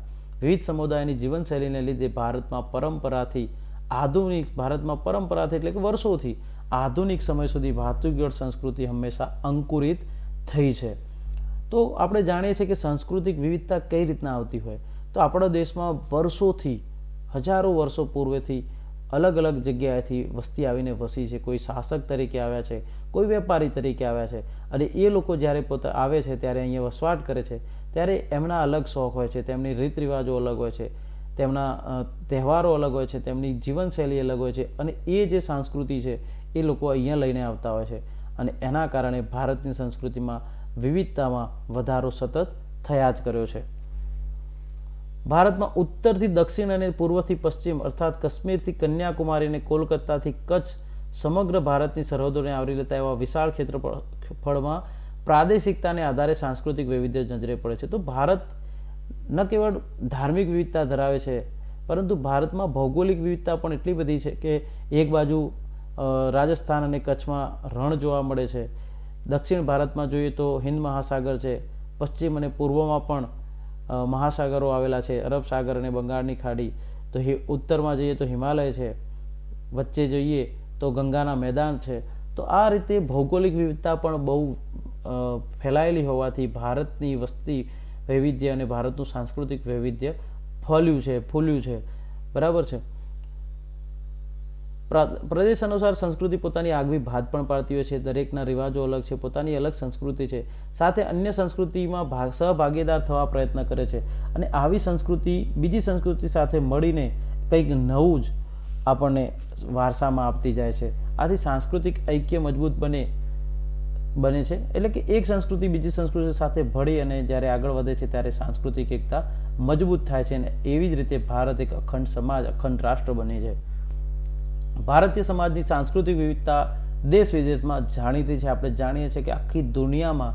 વિવિધ સમુદાયની જીવનશૈલીને લીધે ભારતમાં પરંપરાથી એટલે કે વર્ષોથી આધુનિક સમય સુધી ભાતૃગળ સંસ્કૃતિ હંમેશા અંકુરિત થઈ છે. તો આપણે જાણીએ છીએ કે સાંસ્કૃતિક વિવિધતા કઈ રીતના આવતી હોય તો આપણા દેશમાં વર્ષોથી, હજારો વર્ષો પૂર્વેથી અલગ અલગ જગ્યાએથી વસ્તી આવીને વસી છે. કોઈ શાસક તરીકે આવ્યા છે, કોઈ વેપારી તરીકે આવ્યા છે, અને એ લોકો જ્યારે પોતે આવે છે ત્યારે અહીંયા વસવાટ કરે છે ત્યારે એમના અલગ શોખ હોય છે, તેમની રીત રિવાજો અલગ હોય છે, તેમના તહેવારો અલગ હોય છે, તેમની જીવનશૈલી અલગ હોય છે, અને એ જે સંસ્કૃતિ છે એ લોકો અહીંયા લઈને આવતા હોય છે, અને એના કારણે ભારતની સંસ્કૃતિમાં વિવિધતામાં વધારો સતત થયા જ કર્યો છે. ભારતમાં ઉત્તરથી દક્ષિણ અને પૂર્વથી પશ્ચિમ અર્થાત કાશ્મીરથી કન્યાકુમારી અને કોલકાતાથી કચ્છ સમગ્ર ભારતની સરહદોને આવરી લેતા એવા વિશાળ ક્ષેત્રફળમાં પ્રાદેશિકતાને આધારે સાંસ્કૃતિક વૈવિધ્ય નજરે પડે છે. તો ભારત ન કેવળ ધાર્મિક વિવિધતા ધરાવે છે, પરંતુ ભારતમાં ભૌગોલિક વિવિધતા પણ એટલી બધી છે કે એક બાજુ રાજસ્થાન અને કચ્છમાં રણ જોવા મળે છે, દક્ષિણ ભારતમાં જોઈએ તો હિન્દ મહાસાગર છે, પશ્ચિમ અને પૂર્વમાં પણ મહાસાગરો આવેલા છે, અરબ સાગર અને બંગાળની ખાડી. તો ઉત્તરમાં જઈએ તો હિમાલય છે, વચ્ચે જોઈએ તો ગંગાના મેદાન છે. તો આ રીતે ભૌગોલિક વિવિધતા પણ બહુ ફેલાયેલી હોવાથી ભારતની વસ્તી વૈવિધ્ય અને ભારતનું સાંસ્કૃતિક વૈવિધ્ય ફૂલ્યું છે. બરાબર છે. પ્રદેશ અનુસાર સંસ્કૃતિ પોતાની આગવી ભાત પણ પાડતી હોય છે. દરેકના રિવાજો અલગ છે, પોતાની અલગ સંસ્કૃતિ છે, સાથે અન્ય સંસ્કૃતિમાં સહભાગીદાર થવા પ્રયત્ન કરે છે, અને આવી સંસ્કૃતિ બીજી સંસ્કૃતિ સાથે મળીને કંઈક નવું જ આપણને વારસામાં આપતી જાય છે. આથી સાંસ્કૃતિક ઐક્ય મજબૂત બને છે. એટલે કે એક સંસ્કૃતિ બીજી સંસ્કૃતિ સાથે ભળી અને જ્યારે આગળ વધે છે ત્યારે સાંસ્કૃતિક એકતા મજબૂત થાય છે, અને એવી જ રીતે ભારત એક અખંડ સમાજ, અખંડ રાષ્ટ્ર બને છે. ભારતીય સમાજની સાંસ્કૃતિક વિવિધતા દેશ વિદેશમાં જાણીતી છે. આપણે જાણીએ છીએ કે આખી દુનિયામાં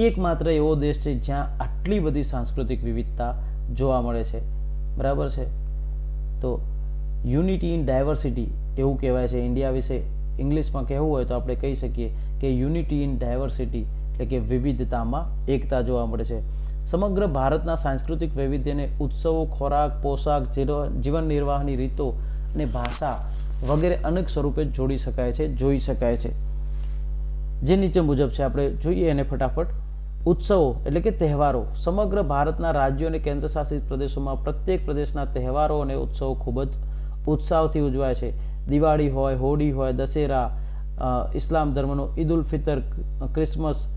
એકમાત્ર એવો દેશ છે જ્યાં આટલી બધી સાંસ્કૃતિક વિવિધતા જોવા મળે છે. બરાબર છે. તો યુનિટી ઇન ડાયવર્સિટી એવું કહેવાય છે. ઇન્ડિયા વિશે ઇંગ્લિશમાં કહેવું હોય તો આપણે કહી શકીએ કે યુનિટી ઇન ડાયવર્સિટી એટલે કે વિવિધતામાં એકતા જોવા મળે છે. સમગ્ર ભારતના સાંસ્કૃતિક વૈવિધ્યને ઉત્સવો, ખોરાક, પોશાક, જીવન નિર્વાહની રીતો અને ભાષા વગેરે અનેક સ્વરૂપે જોઈ શકાય છે. જે નીચે મુજબ છે, આપણે જોઈએ એને ફટાફટ. ઉત્સવો એટલે કે તહેવારો. સમગ્ર ભારતના રાજ્યો અને કેન્દ્રશાસિત પ્રદેશોમાં પ્રત્યેક પ્રદેશના તહેવારો અને ઉત્સવો ખૂબ જ ઉત્સાહથી ઉજવાય છે. દિવાળી હોય, હોળી હોય, દશેરા, ઇસ્લામ ધર્મનો ઈદ ઉલ ફિતર, ક્રિસમસ,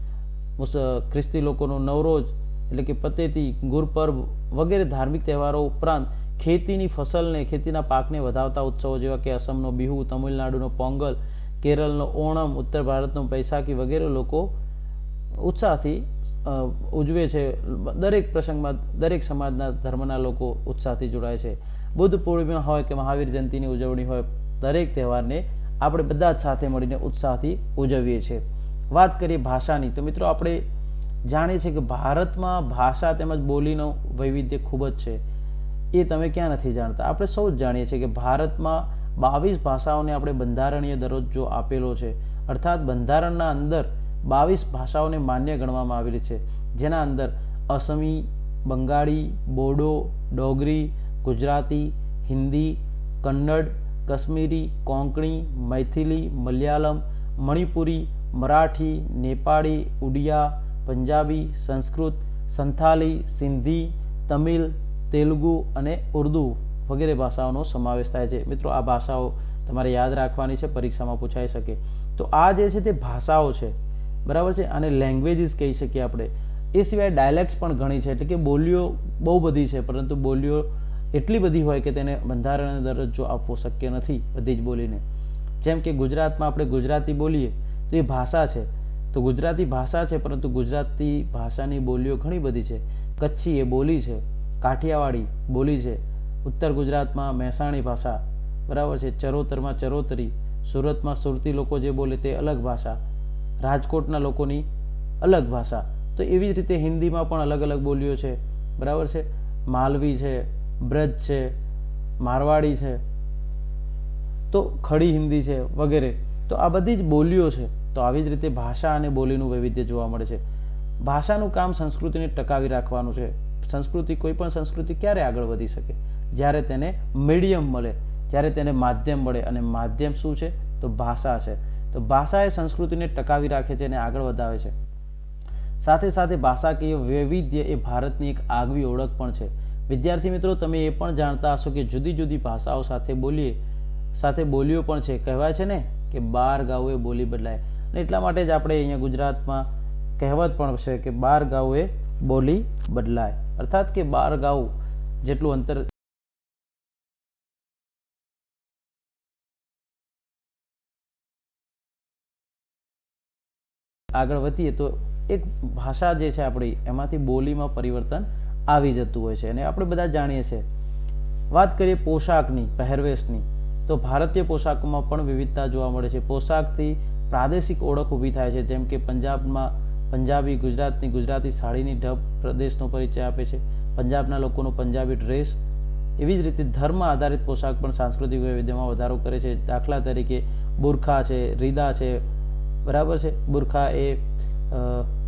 ખ્રિસ્તી લોકોનો નવરોઝ એટલે કે પતેતી, ગુરપર્વ વગેરે ધાર્મિક તહેવારો ઉપરાંત ખેતીની ફસલને, ખેતીના પાકને વધાવતા ઉત્સવો જેવા કે અસમનો બિહુ, તમિલનાડુનો પોંગલ, કેરળનો ઓણમ, ઉત્તર ભારતનો પૈસાકી વગેરે લોકો ઉત્સાહથી ઉજવે છે. દરેક પ્રસંગમાં દરેક સમાજના ધર્મના લોકો ઉત્સાહથી જોડાય છે. બુદ્ધ પૂર્ણિમા હોય કે મહાવીર જયંતિની ઉજવણી હોય, દરેક તહેવારને આપણે બધા જ સાથે મળીને ઉત્સાહથી ઉજવીએ છીએ. વાત કરીએ ભાષાની, તો મિત્રો આપણે જાણીએ છીએ કે ભારતમાં ભાષા તેમજ બોલીનો વૈવિધ્ય ખૂબ જ છે. એ તમે ક્યાં નથી જાણતા? આપણે સૌ જ જાણીએ છીએ કે ભારતમાં 22 ભાષાઓને આપણે બંધારણીય દરજ્જો આપેલો છે. અર્થાત બંધારણના અંદર 22 ભાષાઓને માન્ય ગણવામાં આવેલી છે, જેના અંદર અસમી, બંગાળી, બોડો, ડોગરી, ગુજરાતી, હિન્દી, કન્નડ, કશ્મીરી, કોંકણી, મૈથિલી, મલયાલમ, મણિપુરી, મરાઠી, નેપાળી, ઉડિયા, પંજાબી, સંસ્કૃત, સંથાલી, સિંધી, તમિલ, તેલુગુ અને ઉર્દુ વગેરે ભાષાઓનો સમાવેશ થાય છે. મિત્રો, આ ભાષાઓ તમારે યાદ રાખવાની છે, પરીક્ષામાં પૂછાઈ શકે. તો આ જે છે તે ભાષાઓ છે, બરાબર છે. આને લેંગ્વેજીસ કહી શકીએ આપણે. એ સિવાય ડાયલેક્ટ્સ પણ ઘણી છે, એટલે કે બોલીઓ બહુ બધી છે, પરંતુ બોલીઓ એટલી બધી હોય કે તેને બંધારણીય દરજ્જો આપવો શક્ય નથી બધી જ બોલીને. જેમ કે ગુજરાતમાં આપણે ગુજરાતી બોલીએ તો એ ભાષા છે, તો ગુજરાતી ભાષા છે, પરંતુ ગુજરાતી ભાષાની બોલીઓ ઘણી બધી છે. કચ્છી એ બોલી છે, કાઠિયાવાડી બોલી છે, ઉત્તર ગુજરાતમાં મહેસાણી ભાષા, બરાબર છે, ચરોતરમાં ચરોતરી, સુરતમાં સુરતી લોકો જે બોલે તે અલગ ભાષા, રાજકોટના લોકોની અલગ ભાષા. તો એવી જ રીતે હિન્દીમાં પણ અલગ અલગ બોલીઓ છે, બરાબર છે. માલવી છે, બ્રજ છે, મારવાડી છે, તો ખડી હિન્દી છે વગેરે. તો આ બધી જ બોલીઓ છે. તો આવી જ રીતે ભાષા અને બોલીનું વૈવિધ્ય જોવા મળે છે. ભાષાનું કામ સંસ્કૃતિને ટકાવી રાખવાનું છે. કોઈ પણ સંસ્કૃતિ ક્યારે આગળ વધી શકે? જ્યારે તેને મીડિયમ મળે, જ્યારે તેને માધ્યમ મળે. અને માધ્યમ શું છે? તો ભાષા છે. તો ભાષા એ સંસ્કૃતિને ટકાવી રાખે છે અને આગળ વધાવે છે. સાથે સાથે ભાષાકીય વૈવિધ્ય એ ભારતની એક આગવી ઓળખ પણ છે. વિદ્યાર્થી મિત્રો, તમે એ પણ જાણતા હશો કે જુદી જુદી ભાષાઓ સાથે બોલીઓ પણ છે. કહેવાય છે ને કે 12 ગાઉએ બોલી બદલાય. અને એટલા માટે જ આપણે અહીંયા ગુજરાતમાં કહેવત પણ છે કે 12 ગાઉએ બોલી બદલાય. અર્થાત કે 12 ગાઉ જેટલું અંતર આગળ વધીએ તો એક ભાષા જે છે આપણી, એમાંથી બોલીમાં પરિવર્તન આવી જતું હોય છે. અને આપણે બધા જાણીએ છીએ. વાત કરીએ પોશાકની, પહેરવેશની, તો ભારતીય પોશાકોમાં પણ વિવિધતા જોવા મળે છે. પોશાકથી પ્રાદેશિક ઓળખ ઊભી થાય છે. જેમ કે પંજાબમાં પંજાબી, ગુજરાતની ગુજરાતી સાડીની ઢબ પ્રદેશનો પરિચય આપે છે. પંજાબના લોકોનો પંજાબી ડ્રેસ. એવી જ રીતે ધર્મ આધારિત પોશાક પણ સાંસ્કૃતિક વૈવિધ્યમાં વધારો કરે છે. દાખલા તરીકે બુરખા છે, રીદા છે, બરાબર છે. બુરખા એ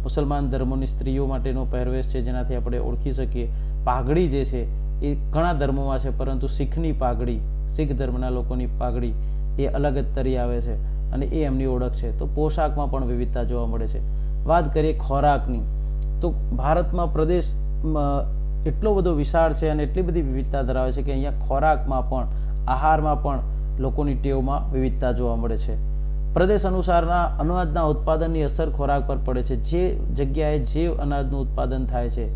મુસલમાન ધર્મોની સ્ત્રીઓ માટેનો પહેરવેશ છે, જેનાથી આપણે ઓળખી શકીએ. પાઘડી જે છે એ ઘણા ધર્મોમાં છે, પરંતુ શીખની પાઘડી, શીખ ધર્મના લોકોની પાઘડી એ અલગ જ તરી આવે છે અને એ એમની ઓળખ છે. તો પોશાકમાં પણ વિવિધતા જોવા મળે છે. વાત કરીએ ખોરાકની, તો ભારતમાં પ્રદેશ એટલો બધો વિશાળ છે અને એટલી બધી વિવિધતા ધરાવે છે કે અહીંયા ખોરાકમાં પણ, આહારમાં પણ લોકોની ટેવમાં વિવિધતા જોવા મળે છે. પ્રદેશ અનુસારના અનાજના ઉત્પાદનની અસર ખોરાક પર પડે છે. જે જગ્યાએ જે અનાજનું ઉત્પાદન થાય છે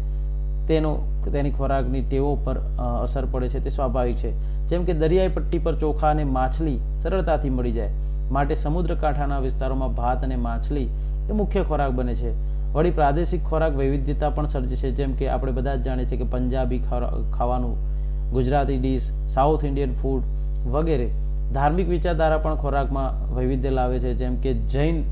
તેની ખોરાકની ટેવો પર અસર પડે છે, તે સ્વાભાવિક છે. જેમ કે દરિયાઈ પટ્ટી પર ચોખા અને માછલી સરળતાથી મળી જાય, માટે સમુદ્રકાંઠાના વિસ્તારોમાં ભાત અને માછલી એ મુખ્ય ખોરાક બને છે. વળી પ્રાદેશિક ખોરાક વૈવિધ્યતા પણ સર્જે છે. જેમ કે આપણે બધા જ જાણીએ છીએ કે પંજાબી ખાવાનું, Gujarati dish, south Indian food વગેરે. ધાર્મિક વિચારધારા પણ ખોરાકમાં વૈવિધ્ય લાવે છે. જેમ કે જૈન,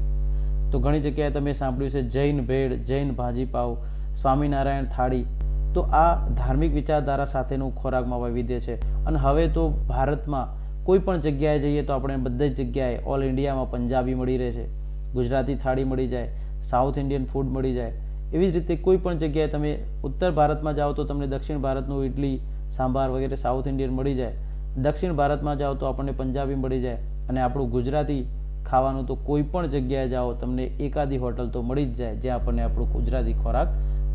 તો ઘણી જગ્યાએ તમે સાંભળ્યું છે જૈન ભેળ, જૈન ભાજી પાવ, સ્વામિનારાયણ થાળી. તો આ ધાર્મિક વિચારધારા સાથેનું ખોરાકમાં વૈવિધ્ય છે. અને હવે તો ભારતમાં કોઈ પણ જગ્યાએ જઈએ તો આપણે બધી જ જગ્યાએ ઓલ ઇન્ડિયામાં પંજાબી મળી રહે છે, ગુજરાતી થાળી મળી જાય, સાઉથ ઇન્ડિયન ફૂડ મળી જાય. એવી જ રીતે કોઈ પણ જગ્યાએ તમે ઉત્તર ભારતમાં જાઓ તો તમને દક્ષિણ ભારતનું ઇડલી સાંભાર વગેરે સાઉથ ઇન્ડિયન મળી જાય. દક્ષિણ ભારતમાં જાઓ તો આપણને પંજાબી મળી જાય. અને આપણું ગુજરાતી ખાવાનું તો કોઈ પણ જગ્યાએ જાઓ તમને એકાદી હોટલ તો મળી જ જાય જ્યાં આપણને આપણું ગુજરાતી ખોરાક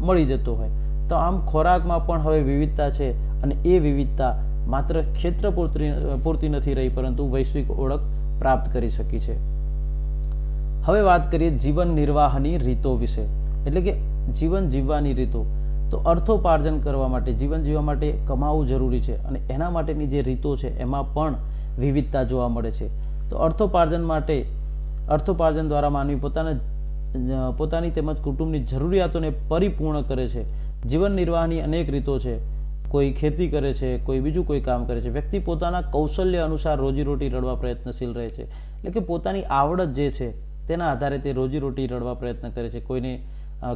મળી જતો હોય. તો આમ ખોરાકમાં પણ હવે વિવિધતા છે અને એ વિવિધતા માત્ર ક્ષેત્ર પૂરતી નથી રહી, પરંતુ વૈશ્વિક ઓળખ પ્રાપ્ત કરી શકી છે. હવે વાત કરીએ જીવન નિર્વાહની રીતો વિશે, એટલે કે જીવન જીવવાની રીતો. તો અર્થોપાર્જન કરવા માટે, જીવન જીવવા માટે કમાવું જરૂરી છે અને એના માટેની જે રીતો છે એમાં પણ વિવિધતા જોવા મળે છે. તો અર્થોપાર્જન દ્વારા માનવી પોતાની તેમજ કુટુંબની જરૂરિયાતોને પરિપૂર્ણ કરે છે. જીવન નિર્વાહની અનેક રીતો છે. કોઈ ખેતી કરે છે, કોઈ બીજું કોઈ કામ કરે છે. વ્યક્તિ પોતાના કૌશલ્ય અનુસાર રોજીરોટી રળવા પ્રયત્નશીલ રહે છે. એટલે કે પોતાની આવડત જે છે તેના આધારે તે રોજીરોટી રળવા પ્રયત્ન કરે છે. કોઈને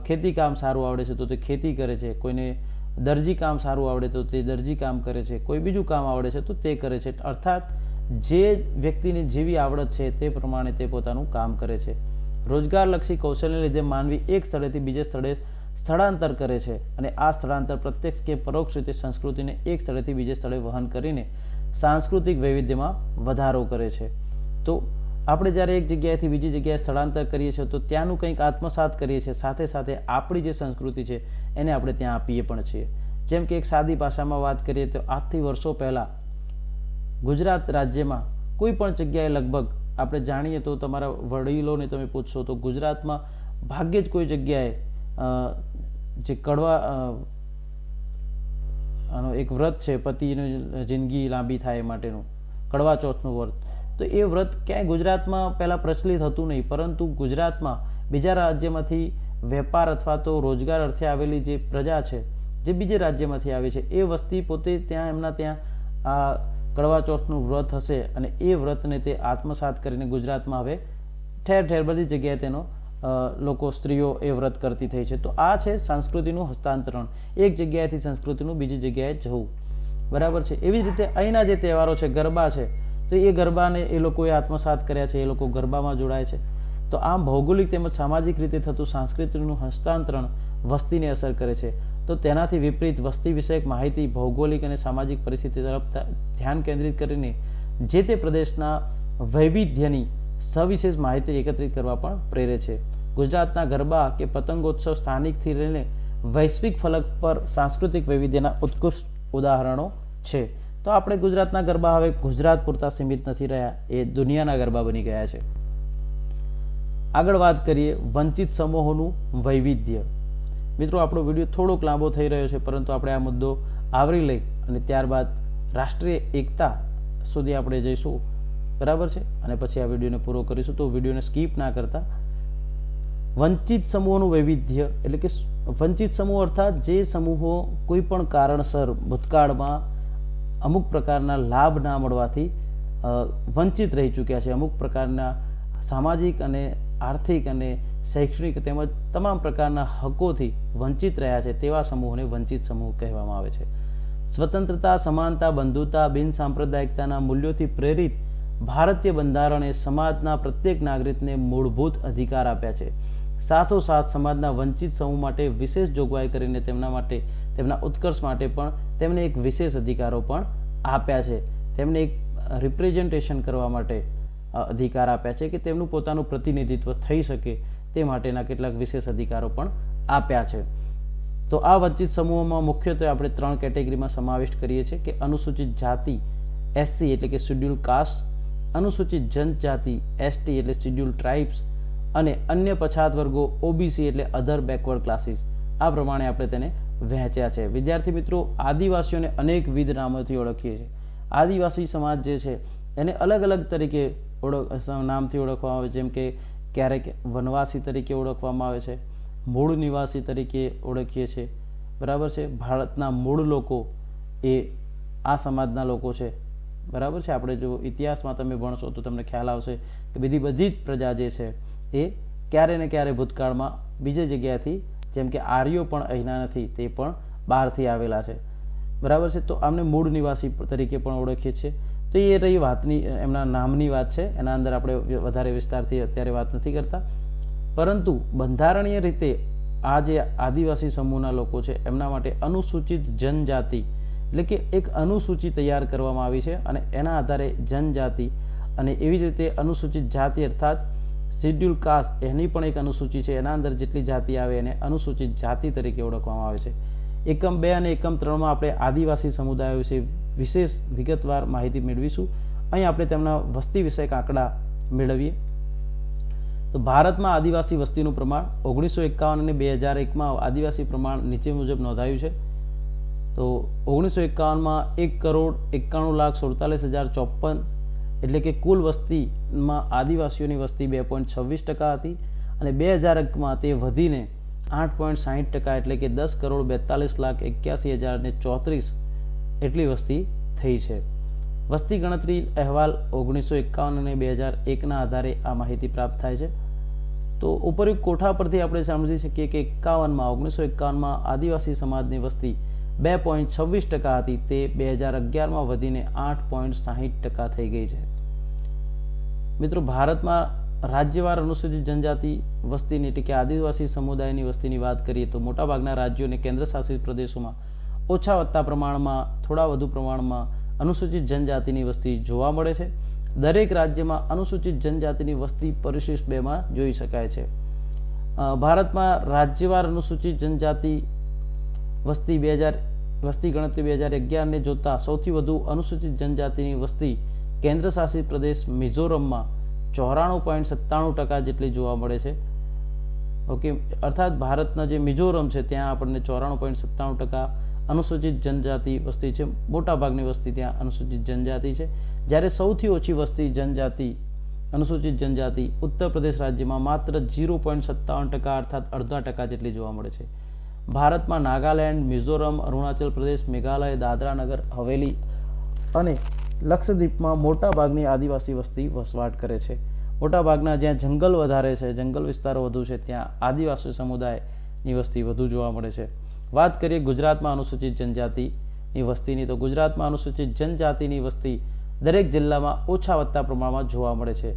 ખેતી કામ સારું આવડે છે તો તે ખેતી કરે છે, કોઈને દરજી કામ સારું આવડે તો તે દરજી કામ કરે છે, કોઈ બીજું કામ આવડે છે તો તે કરે છે. અર્થાત જે વ્યક્તિની જેવી આવડત છે તે પ્રમાણે તે પોતાનું કામ કરે છે. રોજગારલક્ષી કૌશલ્યને લીધે માનવી એક સ્થળેથી બીજે સ્થળે સ્થળાંતર કરે છે અને આ સ્થળાંતર પ્રત્યક્ષ કે પરોક્ષ રીતે સંસ્કૃતિને એક સ્થળેથી બીજે સ્થળે વહન કરીને સાંસ્કૃતિક વૈવિધ્યમાં વધારો કરે છે. તો આપણે જ્યારે એક જગ્યાએથી બીજી જગ્યાએ સ્થળાંતર કરીએ છીએ તો ત્યાંનું કંઈક આત્મસાત કરીએ છીએ, સાથે સાથે આપણી જે સંસ્કૃતિ છે એને આપણે ત્યાં આપીએ પણ છીએ. જેમ કે એક સાદી ભાષામાં વાત કરીએ તો આજથી વર્ષો પહેલાં ગુજરાત રાજ્યમાં કોઈ પણ જગ્યાએ લગભગ આપણે જાણીએ તો તમારા વડીલોને તમે પૂછશો તો ગુજરાતમાં ભાગ્યે જ કોઈ જગ્યાએ જે કડવા એક વ્રત છે પતિની જિંદગી લાંબી થાય માટેનું કડવા ચોથનું વ્રત, તો એ વ્રત ક્યાંય ગુજરાતમાં પહેલાં પ્રચલિત હતું નહીં, પરંતુ ગુજરાતમાં બીજા રાજ્યમાંથી વેપાર અથવા તો રોજગાર અર્થે આવેલી જે પ્રજા છે જે બીજે રાજ્યમાંથી આવે છે એ વસ્તી પોતે ત્યાં એમના ત્યાં આ કડવા ચોથનું વ્રત હશે અને એ વ્રતને તે આત્મસાત કરીને ગુજરાતમાં હવે ઠેર ઠેર બધી જગ્યાએ તેનો લોકો સ્ત્રીઓ એ વ્રત કરતી થઈ છે. તો આ છે સંસ્કૃતિનું હસ્તાંતરણ, એક જગ્યાએથી સંસ્કૃતિનું બીજી જગ્યાએ જવું. બરાબર છે. એવી જ રીતે અહીંના જે તહેવારો છે, ગરબા છે, તો એ ગરબાને એ લોકોએ આત્મસાત કર્યા છે, એ લોકો ગરબામાં જોડાય છે. તો આમ ભૌગોલિક તેમજ સામાજિક રીતે થતું સાંસ્કૃતિકનું હસ્તાંતરણ વસ્તીને અસર કરે છે. તો તેનાથી વિપરીત વસ્તી વિષયક માહિતી ભૌગોલિક અને સામાજિક પરિસ્થિતિ તરફ ધ્યાન કેન્દ્રિત કરીને જે તે પ્રદેશના વૈવિધ્યની સવિશેષ માહિતી એકત્રિત કરવા પણ પ્રેરે છે. ગુજરાતના ગરબા કે પતંગોત્સવ સ્થાનિકથી લઈને વૈશ્વિક ફલક પર સાંસ્કૃતિક વૈવિધ્યના ઉત્કૃષ્ટ ઉદાહરણો છે. તો આપણે ગુજરાતના ગરબા હવે ગુજરાત પૂરતા સીમિત નથી રહ્યા, એ દુનિયાના ગરબા બની ગયા છે. આગળ વાત કરીએ વંચિત સમૂહોનું વૈવિધ્ય. મિત્રો, આપણો વિડીયો થોડોક લાંબો થઈ રહ્યો છે, પરંતુ આપણે આ મુદ્દો આવરી લઈ અને ત્યારબાદ રાષ્ટ્રીય એકતા સુધી આપણે જઈશું. બરાબર છે. અને પછી આ વિડીયોને પૂરો કરીશું. તો વિડીયોને સ્કીપ ના કરતા. વંચિત સમૂહોનું વૈવિધ્ય એટલે કે વંચિત સમૂહ અર્થાત જે સમૂહો કોઈ પણ કારણસર ભૂતકાળમાં અમુક પ્રકારના લાભ ના મળવાથી વંચિત રહી ચૂક્યા છે, અમુક પ્રકારના સામાજિક અને આર્થિક અને શૈક્ષણિક તેમજ તમામ પ્રકારના હકોથી વંચિત રહ્યા છે, તેવા સમૂહોને વંચિત સમૂહ કહેવામાં આવે છે. સ્વતંત્રતા, સમાનતા, બંધુતા, બિન સાંપ્રદાયિકતાના મૂલ્યોથી પ્રેરિત ભારતીય બંધારણે સમાજના પ્રત્યેક નાગરિકને મૂળભૂત અધિકાર આપ્યા છે. સાથોસાથ સમાજના વંચિત સમૂહ માટે વિશેષ જોગવાઈ કરીને તેમના માટે તેમના ઉત્કર્ષ માટે પણ તેમને એક વિશેષ અધિકારો પણ આપ્યા છે. તેમને એક રિપ્રેઝેન્ટેશન કરવા માટે અધિકાર આપ્યા છે કે તેમનું પોતાનું પ્રતિનિધિત્વ થઈ શકે તે માટેના કેટલાક વિશેષ અધિકારો પણ આપ્યા છે. તો આ વંચિત સમૂહોમાં મુખ્યત્વે આપણે 3 કેટેગરીમાં સમાવિષ્ટ કરીએ છીએ કે અનુસૂચિત જાતિ SC એટલે કે શેડ્યુલ કાસ્ટ, અનુસૂચિત જનજાતિ ST એટલે શેડ્યુલ ટ્રાઇબ્સ અને અન્ય પછાત વર્ગો OBC એટલે અધર બેકવર્ડ ક્લાસીસ. આ પ્રમાણે આપણે તેને વહેંચ્યા છે. વિદ્યાર્થી મિત્રો, આદિવાસીઓને અનેકવિધ નામોથી ઓળખીએ છીએ. આદિવાસી સમાજ જે છે એને અલગ અલગ તરીકે નામથી ઓળખવામાં આવે, જેમ કે ક્યારેક વનવાસી તરીકે ઓળખવામાં આવે છે, મૂળ નિવાસી તરીકે ઓળખીએ છીએ. બરાબર છે. ભારતના મૂળ લોકો એ આ સમાજના લોકો છે. બરાબર છે. આપણે જો ઇતિહાસમાં તમે ભણશો તો તમને ખ્યાલ આવશે કે બધી જ પ્રજા જે છે એ ક્યારે ને ક્યારે ભૂતકાળમાં બીજી જગ્યાથી, જેમ કે આર્યો પણ અહીંના નથી, તે પણ બહારથી આવેલા છે. બરાબર છે. તો આમને મૂળ નિવાસી તરીકે પણ ઓળખીએ છીએ. તો એ રહી વાતની એમના નામની વાત છે, એના અંદર આપણે વધારે વિસ્તારથી અત્યારે વાત નથી કરતા. પરંતુ બંધારણીય રીતે આ જે આદિવાસી સમૂહના લોકો છે એમના માટે અનુસૂચિત જનજાતિ એટલે કે એક અનુસૂચિ તૈયાર કરવામાં આવી છે અને એના આધારે જનજાતિ અને એવી જ રીતે અનુસૂચિત જાતિ અર્થાત શેડ્યુલ કાસ્ટ એની પણ એક અનુસૂચિ છે, એના અંદર જેટલી જાતિ આવે એને અનુસૂચિત જાતિ તરીકે ઓળખવામાં આવે છે. એકમ 2 અને એકમ 3માં આપણે આદિવાસી સમુદાયો વિશે વિશેષ વિગતવાર માહિતી મેળવીશું. અહીં આપણે તેમના વસ્તી વિષયક આંકડા મેળવીએ તો ભારતમાં આદિવાસી વસ્તીનું પ્રમાણ 1951 અને 2001માં આદિવાસી પ્રમાણ નીચે મુજબ નોંધાયું છે. તો 1951માં 1,91,47,054 એટલે કે કુલ વસ્તીમાં આદિવાસીઓની વસ્તી 2.26% હતી અને 2001માં તે વધીને 8.60% એટલે કે 10,42,81,034 એટલી વસ્તી થઈ છે. વસ્તી ગણતરી અહેવાલ 1951 અને 2001ના આધારે આ માહિતી પ્રાપ્ત થાય છે. તો ઉપરયુક્ત કોઠા પરથી આપણે સમજી શકીએ કે 1951માં આદિવાસી સમાજની વસ્તી 2.26% હતી, તે 2011માં વધીને 8.60% થઈ ગઈ છે. મિત્રો, ભારતમાં રાજ્યવાર અનુસૂચિત જનજાતિ વસ્તીની એટલે કે આદિવાસી સમુદાયની વસ્તીની વાત કરીએ તો મોટાભાગના રાજ્યો અને કેન્દ્રશાસિત પ્રદેશોમાં ઓછા વત્તા પ્રમાણમાં, થોડા વધુ પ્રમાણમાં અનુસૂચિત જનજાતિની વસ્તી જોવા મળે છે. દરેક રાજ્યમાં અનુસૂચિત જનજાતિની વસ્તી પરિશિષ્ટ 2માં જોઈ શકાય છે. ભારતમાં રાજ્યવાર અનુસૂચિત જનજાતિ વસ્તી ગણતરી 2011ને જોતા સૌથી વધુ અનુસૂચિત જનજાતિની વસ્તી કેન્દ્રશાસિત પ્રદેશ મિઝોરમમાં 94.97% જેટલી જોવા મળે છે. ઓકે, અર્થાત ભારતના જે મિઝોરમ છે ત્યાં આપણને 94.97% અનુસૂચિત જનજાતિ વસ્તી છે. મોટાભાગની વસ્તી ત્યાં અનુસૂચિત જનજાતિ છે. જ્યારે સૌથી ઓછી વસ્તી અનુસૂચિત જનજાતિ ઉત્તર પ્રદેશ રાજ્યમાં માત્ર 0.57% અર્થાત 0.5% જેટલી જોવા મળે છે. ભારતમાં નાગાલેન્ડ, મિઝોરમ, અરુણાચલ પ્રદેશ, મેઘાલય, દાદરા નગર હવેલી અને લક્ષદ્વીપમાં મોટાભાગની આદિવાસી વસ્તી વસવાટ કરે છે. મોટાભાગના જ્યાં જંગલ વધારે છે, જંગલ વિસ્તારો વધુ છે, ત્યાં આદિવાસી સમુદાયની વસ્તી વધુ જોવા મળે છે. વાત કરીએ ગુજરાતમાં અનુસૂચિત જનજાતિની વસ્તીની, તો ગુજરાતમાં અનુસૂચિત જનજાતિની વસ્તી દરેક જિલ્લામાં ઓછા વત્તા પ્રમાણમાં જોવા મળે છે,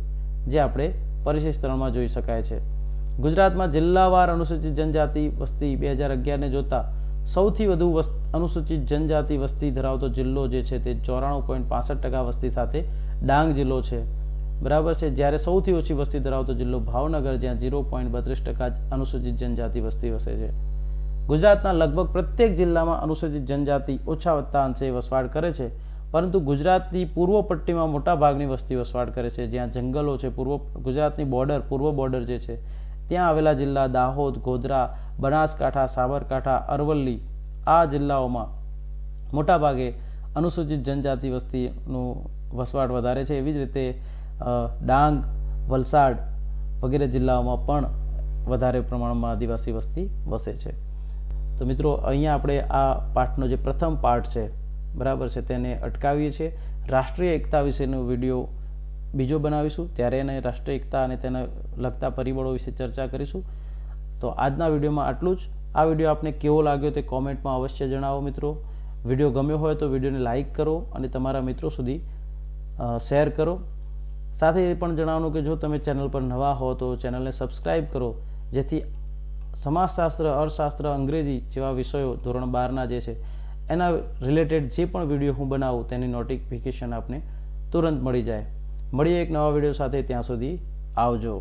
જે આપણે પરિશિષ્ટ 3માં જોઈ શકાય છે. ગુજરાતમાં જિલ્લાવાર અનુસૂચિત જનજાતિ વસ્તી 2011ને જોતા સૌથી વધુ અનુસૂચિત જનજાતિ વસ્તી ધરાવતો જિલ્લો જે છે તે 94.65% વસ્તી સાથે ડાંગ જિલ્લો છે. બરાબર છે. જ્યારે સૌથી ઓછી વસ્તી ધરાવતો જિલ્લો ભાવનગર, જ્યાં 0.32% અનુસૂચિત જનજાતિ વસ્તી વસે છે. ગુજરાતના લગભગ પ્રત્યેક જિલ્લામાં અનુસૂચિત જનજાતિ ઓછા વત્તા અંશે વસવાટ કરે છે, પરંતુ ગુજરાતની પૂર્વ પટ્ટીમાં મોટા ભાગની વસ્તી વસવાટ કરે છે, જ્યાં જંગલો છે. ગુજરાતની પૂર્વ બોર્ડર જે છે ત્યાં આવેલા જિલ્લા દાહોદ, ગોધરા, બનાસકાંઠા, સાબરકાંઠા, અરવલ્લી આ જિલ્લાઓમાં મોટાભાગે અનુસૂચિત જનજાતિ વસ્તીનું વસવાટ વધારે છે. એવી જ રીતે ડાંગ, વલસાડ વગેરે જિલ્લાઓમાં પણ વધારે પ્રમાણમાં આદિવાસી વસ્તી વસે છે. તો મિત્રો, અહીંયા આપણે આ પાઠનો જે પ્રથમ પાઠ છે, બરાબર છે, તેને અટકાવીએ છીએ. રાષ્ટ્રીય એકતા વિશેનો વિડીયો બીજો બનાવીશું, ત્યારે એને રાષ્ટ્રીય એકતા અને તેને લગતા પરિબળો વિશે ચર્ચા કરીશું. તો આજના વિડીયોમાં આટલું જ. આ વિડીયો આપને કેવો લાગ્યો તે કોમેન્ટમાં અવશ્ય જણાવો મિત્રો. વિડીયો ગમ્યો હોય તો વિડીયોને લાઇક કરો અને તમારા મિત્રો સુધી શેર કરો. સાથે એ પણ જણાવવાનું કે જો તમે ચેનલ પર નવા હો તો ચેનલને સબસ્ક્રાઈબ કરો, જેથી સમાજશાસ્ત્ર, અર્થશાસ્ત્ર, અંગ્રેજી જેવા વિષયો ધોરણ 12ના જે છે એના રિલેટેડ જે પણ વિડીયો હું બનાવું તેની નોટિફિકેશન આપને તુરંત મળી જાય. મળીએ એક નવા વિડીયો સાથે. ત્યાં સુધી આવજો.